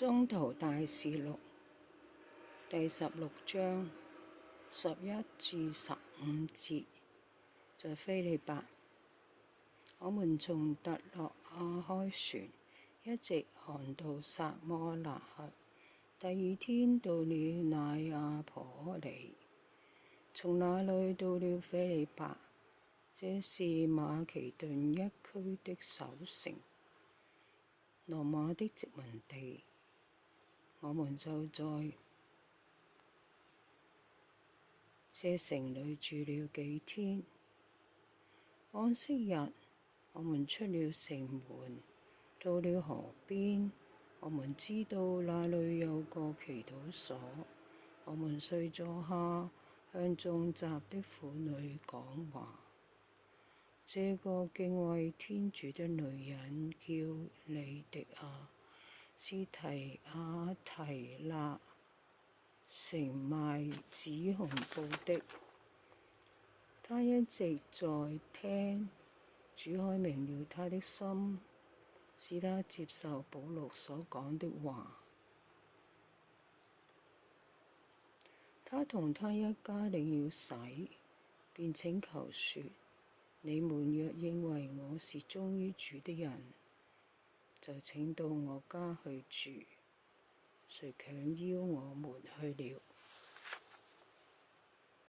宗徒大事錄第16章11至15節，在斐理伯，我們從特洛阿開船，一直航到撒摩辣刻，第二天到了乃阿頗里，從那裏到了斐理伯，這是馬其頓一區的首城，羅馬的殖民地。我們就在這城裏住了幾天。安息日，我們出了城門，到了河邊，我們知道那裏有個祈禱所，我們遂坐下，向眾集的婦女講話。這個敬畏天主的女人叫里狄亞，是提阿提辣城賣紫紅布的。她一直在聽，主開明了她的心，使她接受保祿所講的話。她同她一家領了洗，便請求說：你們若認為我是忠於主的人，就請到我家去住。遂強邀我們去了。